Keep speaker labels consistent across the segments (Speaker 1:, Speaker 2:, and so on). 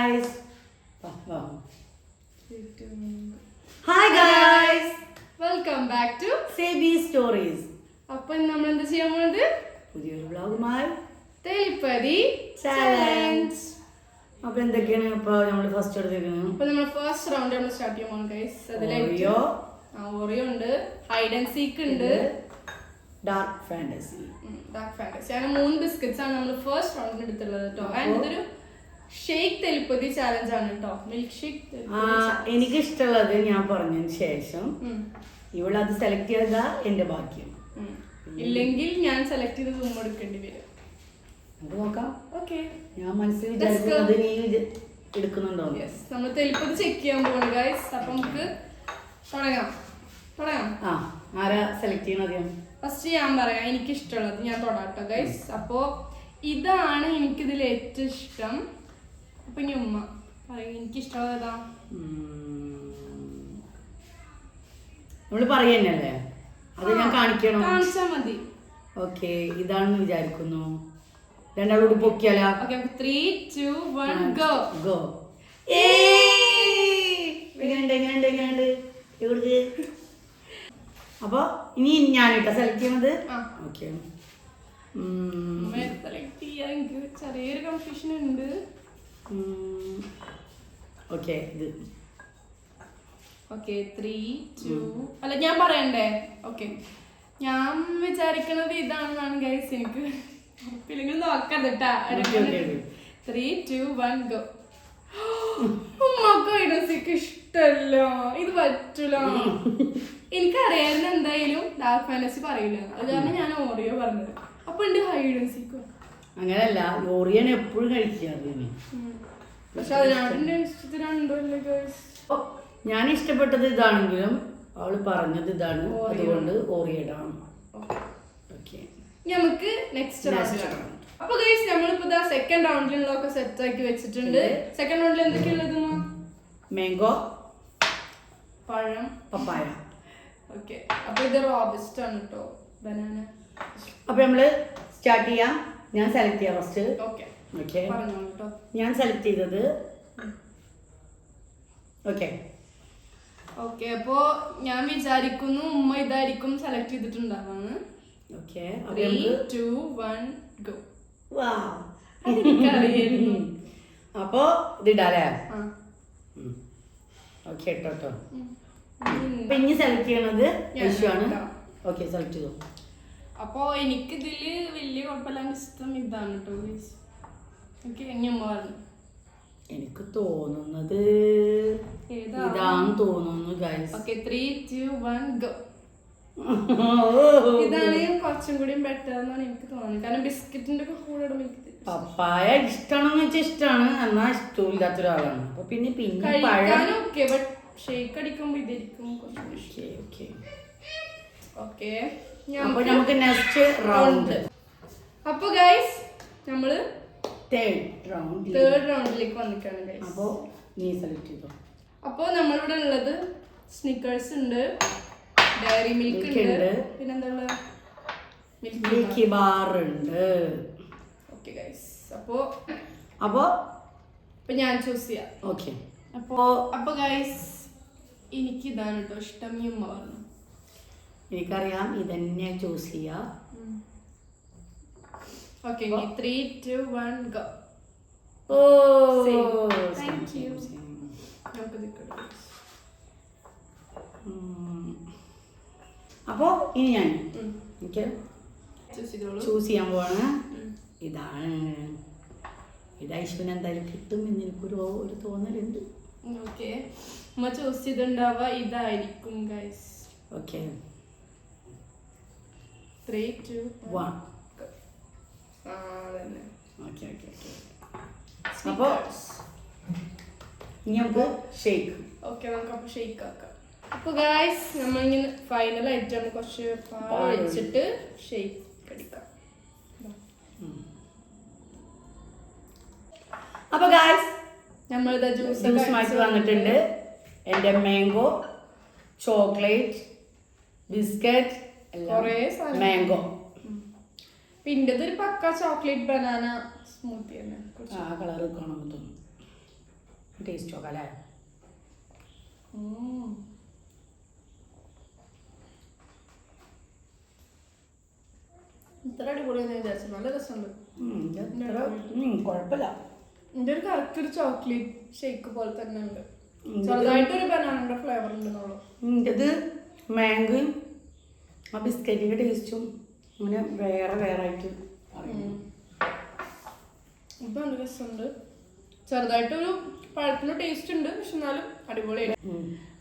Speaker 1: guys. Hi guys.
Speaker 2: Welcome back to
Speaker 1: Sebi Stories.
Speaker 2: അപ്പോൾ നമ്മൾ എന്താ ചെയ്യാൻ പോകുന്നത്?
Speaker 1: പുതിയൊരു വ്ലോഗുമായി
Speaker 2: തെളിപ്പതി
Speaker 1: ചാലഞ്ച്. അപ്പോൾ എന്തൊക്കെയാണ് ഇപ്പോൾ നമ്മൾ ഫസ്റ്റ് എടുത്തിരിക്കുന്നത്?
Speaker 2: അപ്പോൾ നമ്മൾ ഫസ്റ്റ് റൗണ്ട് നമ്മൾ സ്റ്റാർട്ട് ചെയ്യാൻ പോകുന്നു ഗയ്സ്. അതിലായിട്ട് ഓറിയോ ഉണ്ട്, ഹൈഡ് ആൻഡ് സീക്ക് ഉണ്ട്,
Speaker 1: ഡാർക്ക് ഫാന്റസി.
Speaker 2: അങ്ങനെ 3 ബിസ്ക്കറ്റ്സ് ആണ് നമ്മൾ ഫസ്റ്റ് റൗണ്ടിൽ എടുത്തുള്ളത് കേട്ടോ. ആൻഡ് ഇതൊരു ഷേക്ക് തെളിപ്പതി ചാലഞ്ച് ആണ് കേട്ടോ. Milk shake.
Speaker 1: എനിക്ക് ഇഷ്ടമുള്ളത് ഞാൻ പറഞ്ഞതിന് ശേഷം ഇവളത് സെലക്ട് ചെയ്താ എന്റെ ഭാഗ്യം.
Speaker 2: ഇല്ലെങ്കിൽ ഞാൻ സെലക്ട് ചെയ്ത് റൂം എടുക്കേണ്ടി വരും.
Speaker 1: നമുക്ക് നോക്കാം.
Speaker 2: ഓക്കെ,
Speaker 1: ഞാൻ മനസ്സിൽ വിചാരിക്കുന്നത് നീ എടുക്കുന്നുണ്ടോ?
Speaker 2: യെസ്, നമ്മൾ തെളിപ്പതി ചെക്ക് ചെയ്യാൻ പോകുന്നു ഗൈസ്. അപ്പൊ നമുക്ക് തുടങ്ങാം.
Speaker 1: ആരാ സെലക്ട് ചെയ്യണത്?
Speaker 2: ഫസ്റ്റ് ഞാൻ പറയാം എനിക്ക് ഇഷ്ടമുള്ളത്. ഞാൻ തൊടാട്ടോ ഗൈസ്. അപ്പോ ഇതാണ് എനിക്കിതിൽ ഏറ്റവും ഇഷ്ടം. അപ്പൊ ഇനി ഉമ്മ പറയും എനിക്ക് ഇഷ്ടമുള്ളത് ഏതാ?
Speaker 1: നമ്മള് പറയന്നല്ലേ, അത് ഞാൻ കാണിക്കണം.
Speaker 2: കാണിച്ചാ മതി.
Speaker 1: ഓക്കെ, ഇതാണെന്ന് വിചാരിക്കുന്നു. രണ്ടാളോട് പൊക്കിയാലോ?
Speaker 2: Okay, 3, 2, 1 go
Speaker 1: go. എങ്ങനെയുണ്ട് അപ്പൊ ഇനി ഞാനിട്ടാ സെലക്ട് ചെയ്യുന്നത്. ഓക്കെ,
Speaker 2: എനിക്ക് ചെറിയൊരു കൺഫ്യൂഷൻ ഉണ്ട്.
Speaker 1: ഓക്കെ, ഇത്
Speaker 2: ഓക്കെ 3, 2 അല്ല ഞാൻ പറയണ്ടേ? ഓക്കെ, ഞാൻ വിചാരിക്കുന്നത് ഇതാണെന്നാണ് ഗൈസ്. എനിക്ക് ഉറപ്പില്ലെങ്കിൽ നോക്കാം കേട്ടാ. 3, 2, 1 ഗോ. ഉമ്മക്ക് ഐഡൻസിക്ക് ഇഷ്ടല്ല, ഇത് പറ്റൂല. എനിക്കറിയായിരുന്നു എന്തായാലും ഡാർക്ക് ഫാന്റസി പറയില്ല, അത് കാരണം ഞാൻ ഓറിയോ പറഞ്ഞത്. അപ്പൊ ഉണ്ട് ഹൈഡൻസിക്കോ?
Speaker 1: അങ്ങനല്ല, ഓറിയൻ എപ്പോഴും കഴിക്കാറ്.
Speaker 2: പക്ഷെ അതിനാടിന്റെ ഇഷ്ടത്തിനുണ്ടോ അല്ലേ ഗൈസ്?
Speaker 1: ഞാൻ ഇഷ്ടപ്പെട്ടത് ഇതാണെങ്കിലും അവള് പറഞ്ഞത് ഇതാണ്, അതുകൊണ്ട് ഓറിയഡാണ്. ഓക്കെ,
Speaker 2: നമുക്ക് നെക്സ്റ്റ് റൗണ്ട്. അപ്പൊ ഗൈസ് നമ്മളിപ്പോ സെക്കൻഡ് റൗണ്ടിലുള്ളതൊക്കെ സെറ്റ് ആക്കി വെച്ചിട്ടുണ്ട്. സെക്കൻഡ് റൗണ്ടിൽ എന്തൊക്കെയുള്ളത്?
Speaker 1: മാംഗോ,
Speaker 2: പഴം,
Speaker 1: പപ്പായ.
Speaker 2: ഓക്കെ, അപ്പൊ ഇത് റോബസ്റ്റ് ആണ് കേട്ടോ, ബനാന.
Speaker 1: അപ്പൊ നമ്മള് സ്റ്റാർട്ട് ചെയ്യാം. ഞാൻ സെലക്ട് ചെയ്യാം ഫസ്റ്റ്.
Speaker 2: ഓക്കെ,
Speaker 1: ഓക്കെ,
Speaker 2: പറഞ്ഞോളൂ കേട്ടോ.
Speaker 1: ഞാൻ സെലക്ട് ചെയ്തത്. ഓക്കെ
Speaker 2: ഓക്കെ, അപ്പോ ഞാൻ വിചാരിക്കുന്നു ഉമ്മ ഇതായിരിക്കും സെലക്ട് ചെയ്തിട്ടുണ്ടാവാന്ന്.
Speaker 1: Okay,
Speaker 2: 3, 2, 1 go.
Speaker 1: അപ്പോ ഇതിടാലേ? ഓക്കെ കേട്ടോ. ഇനി സെലക്ട് ചെയ്യണത് യശുവാണ്. ഓക്കെ, സെലക്ട് ചെയ്തു.
Speaker 2: അപ്പോ എനിക്കിതില് വലിയ കുഴപ്പമില്ലാണ്ട് ഇഷ്ടം ഇതാണ് കേട്ടോ. ഓക്കെ, ഇനി അമ്മ പറഞ്ഞു.
Speaker 1: എനിക്ക് തോന്നുന്നത് ഇതാന്ന് തോന്നുന്നു ഗൈസ്.
Speaker 2: Okay, 3, 2, 1 go. ഇതാണ് കുറച്ചും കൂടി ബെറ്റർ എന്നാണ് എനിക്ക് തോന്നുന്നത്. കാരണം ബിസ്ക്കറ്റിന്റെ ഒക്കെ കൂടെ
Speaker 1: പപ്പായ ഇഷ്ടമാണെന്ന് വെച്ചാൽ ഇഷ്ടമാണ്, എന്നാ ഇഷ്ടമില്ലാത്ത ഒരാളാണ്. അപ്പൊ പിന്നെ
Speaker 2: കഴിക്കാനൊക്കെ ബട്ട് ഷേക്ക് അടിക്കുമ്പോ ഇതായിരിക്കും കുറച്ചുകൂടി. ഓക്കെ,
Speaker 1: നമുക്ക് നെക്സ്റ്റ് റൗണ്ട്.
Speaker 2: അപ്പൊ ഗൈസ് നമ്മള്
Speaker 1: തേർഡ്
Speaker 2: റൗണ്ടിലേക്ക് വന്നിട്ടാണ് ഗൈസ്.
Speaker 1: അപ്പോ നീ സെലക്ട് ചെയ്തോ.
Speaker 2: അപ്പോ നമ്മളിവിടെ ഉള്ളത് സ്നിക്കേഴ്സ് ഉണ്ട്, ഡയറി മിൽക്ക് ഉണ്ട്, പിന്നെന്താ ഉള്ളത്?
Speaker 1: മിൽക്കി ബാർ ഉണ്ട്.
Speaker 2: ഓക്കെ ഗൈസ്, അപ്പോ ഞാൻ ചൂസ് ചെയ്യാം.
Speaker 1: ഓക്കെ,
Speaker 2: അപ്പൊ ഗൈസ് എനിക്ക് ഇതാണ് കേട്ടോ ഇഷ്ടം. ഉമ്മ പറഞ്ഞു.
Speaker 1: എനിക്കറിയാം, ഇതന്നെ ചൂസ് ചെയ്യാ.
Speaker 2: Okay, 3, 2, 1 go. Thank you. നമുക്ക് നിൽക്കട്ടെ.
Speaker 1: അപ്പോ ഇനി ഞാൻ
Speaker 2: ചൂസ്
Speaker 1: ചെയ്യാൻ പോവാണ്. ഇതാണ്. ഇത് ഐശ്വര്യ എന്തായാലും കിട്ടും എന്ന് എനിക്കൊരു തോന്നലുണ്ട്.
Speaker 2: ഓക്കെ, ഉമ്മ ചൂസ് ചെയ്തിട്ടുണ്ടാവുക ഇതായിരിക്കും ഗൈസ്.
Speaker 1: Okay,
Speaker 2: 3, 2, 1
Speaker 1: okay. അപ്പോ ഇനി നമുക്ക് ഷേക്ക്.
Speaker 2: ഓക്കെ, നമുക്ക് അപ്പൊ ഷേക്ക് ആക്കാം. അപ്പൊ ഗൈസ് നമ്മളിങ്ങനെ ഫൈനൽ ആയിട്ടാണ് കുറച്ച് പാൽ വെച്ചിട്ട് ഷേക്ക് അടിക്കാം.
Speaker 1: അപ്പൊ ഗൈസ്
Speaker 2: നമ്മളിതാ ജ്യൂസ്
Speaker 1: മാറ്റി വന്നിട്ടുണ്ട്. എൻ്റെ മാംഗോ, ചോക്ലേറ്റ്, ബിസ്ക്കറ്റ്, മാംഗോ.
Speaker 2: പിന്നെ ഇതൊരു പക്ക ചോക്ലേറ്റ് ബനാന സ്മൂത്തി തന്നെ.
Speaker 1: കളർ കാണാൻ തോന്നുന്നു. ടേസ്റ്റ് നോക്കാം അല്ലേ?
Speaker 2: ഇത്ര അടിപൊളിയാന്ന് വിചാരിച്ചു. നല്ല രസമുണ്ട്.
Speaker 1: കുഴപ്പമില്ല.
Speaker 2: ഇതിന്റെ ഒരു കറക്റ്റ് ഒരു ചോക്ലേറ്റ് ഷേക്ക് പോലെ തന്നെ ഉണ്ട്. ചെറുതായിട്ടൊരു ബനാനയുടെ ഫ്ലേവർ ഉണ്ടെന്നുള്ളൂ.
Speaker 1: ഇത് മാംഗോയും ആ ബിസ്ക്കറ്റിന്റെ ടേസ്റ്റും അങ്ങനെ വേറെ വേറെ ആയിട്ട്
Speaker 2: ഇപ്പൊ നല്ല രസമുണ്ട്. ചെറുതായിട്ടൊരു പഴത്തിന്റെ ടേസ്റ്റ് ഉണ്ട്, പക്ഷെ എന്നാലും അടിപൊളിയായിട്ട്.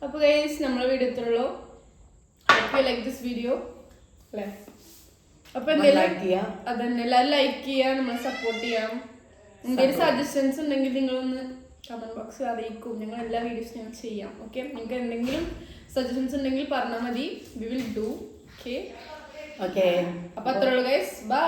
Speaker 2: അപ്പൊ ഗൈസ് നമ്മളെ വീഡിയോ ഇത്രയുള്ളൂ. ലൈക്ക് ദിസ് വീഡിയോ അല്ലേ? അപ്പൊ എന്തെങ്കിലും അതന്നെ എല്ലാവരും ലൈക്ക് ചെയ്യാം, നമ്മളെ സപ്പോർട്ട് ചെയ്യാം. എന്തെങ്കിലും സജഷൻസ് ഉണ്ടെങ്കിൽ നിങ്ങളൊന്ന് കമന്റ് ബോക്സിൽ അറിയിക്കും. ഞങ്ങൾ എല്ലാ വീഡിയോസും ഞങ്ങൾ ചെയ്യാം. ഓക്കെ, നിങ്ങൾക്ക് എന്തെങ്കിലും സജഷൻസ് ഉണ്ടെങ്കിൽ പറഞ്ഞാൽ മതി. We will do. ഓക്കെ, അപ്പൊ അത്രയുള്ളൂ ഗൈസ്. ബൈ.